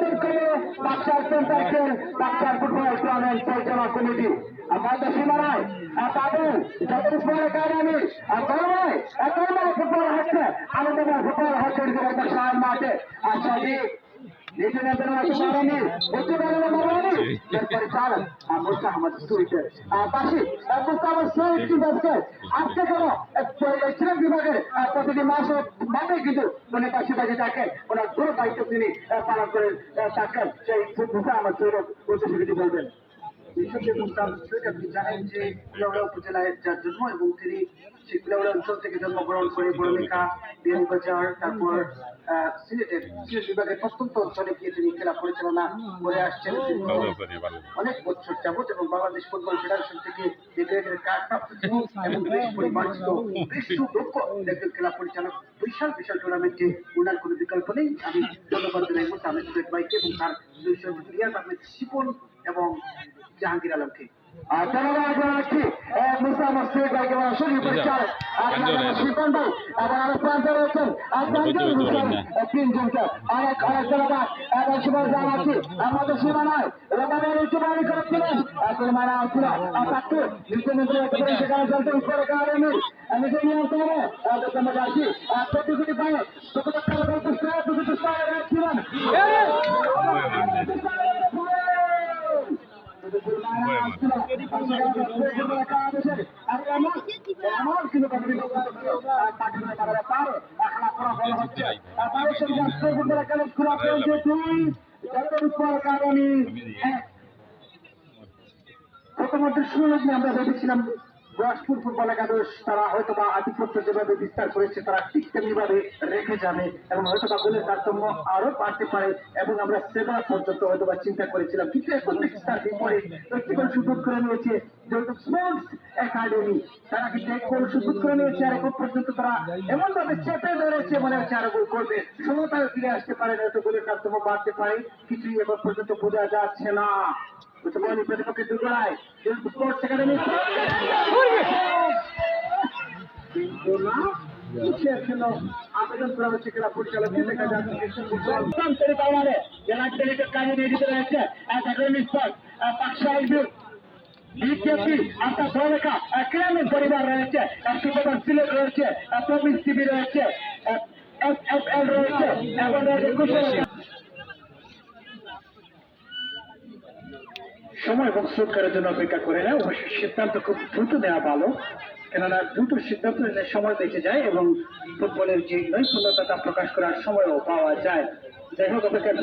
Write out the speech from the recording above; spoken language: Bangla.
নিয়ন্ত্রণ করে বাচ্চার সেন্টারের বাচ্চার ফুটবল টুর্নামেন্ট পরিচালনা কমিটি আমাদের সীমানায় তাদের যত ফুটবল একাডেমি গরমায় ফুটবল হচ্ছে আনন্দময় ফুটবল হচ্ছে সার মাঠে আচ্ছা বিভাগের প্রতিটি মাসে মাঠে কিন্তু মানে পাশাপাশি থাকে ওনার পুরো দায়িত্ব তিনি পালন করে থাকেন সেই আমার সৌরভ বলবেন। আপনি জানেন যে কুলাউড়া উপজেলায় যার জন্ম এবং তিনি সেই কুলাউড়া অঞ্চল থেকে জন্মগ্রহণ করে বড়লেখা, বিয়ানীবাজার, তারপর সিলেট বিভাগের প্রত্যন্ত অঞ্চলে গিয়ে তিনি খেলা পরিচালনা করে আসছেন অনেক বছর যাবৎ এবং বাংলাদেশ ফুটবল ফেডারেশন থেকে কার্ডপ্রাপ্ত এবং বেশ পরিমার্জিত বেশ সুদক্ষ একজন খেলা পরিচালক বিশাল টুর্নামেন্টে ওনার কোনো বিকল্প নেই। আমি ধন্যবাদ জানাই আমি সুরেশ ভাইকে এবং তার রিয়াজ আহমেদ শিপন এবং জাহাঙ্গীর আলমকে। ধন্যবাদ জানাচ্ছি মুসা মসজিদ পরিচালক শিপন ভাই এবং আরো প্রান্তে রয়েছেন তিনজনকে অনেক ধন্যবাদ এবং সুপার জানাচ্ছি আমাদের সীমানায় রোমানের উচ্চবাণী করেছিলেন সীমানা ছিল সেখানে চলতে উপরে কারণে নিজে নিয়ন্ত্রণে যাচ্ছি প্রতিযোগী পায়ে ছিলেন প্রথমত শুরু আমরা ভেবেছিলাম রাজপুর ফুটবল একাদশ তারা হয়তো বা আধিপত্য যেভাবে বিস্তার করেছে তারা ঠিক তেমনি ভাবে রেখে যাবে এবং হয়তো বা গোলের তারতম্য আরো বাড়তে পারে এবং আমরা সেভেন পর্যন্ত হয়তো বা চিন্তা করেছিলাম কিন্তু এখন তার বিপরীত একটি গোল সুযোগ করে নিয়েছে যেহেতু স্পোর্টস একাডেমি তারা কিন্তু এক গোল সুযোগ করে নিয়েছে আর এখন পর্যন্ত তারা এমন ভাবে চেপে ধরেছে মনে হচ্ছে আরো গোল করবে সমতায় ফিরে আসতে পারে হয়তো গোলের তারতম্য বাড়তে পারে কিছুই এখন পর্যন্ত বোঝা যাচ্ছে না। প্রতিপক্ষের দুর্গলায় স্পোর্টস একাডেমি আবেদন করা হচ্ছে খেলা পরিচালককে দেখা যাচ্ছে কাজে নিয়োজিত রয়েছে পরিবার রয়েছে সিলেট রয়েছে প্রবীণ টিভি রয়েছে রয়েছে এবং সময় এবং সরকারের জন্য অপেক্ষা করে না অবশ্যই সিদ্ধান্ত খুব দ্রুত নেওয়া ভালো কেননা দ্রুত সিদ্ধান্ত নিলে সময় বেঁচে যায় এবং ফুটবলের যে নৈপুণ্যতা প্রকাশ করার সময়ও পাওয়া যায়। যাই হোক অপেক্ষার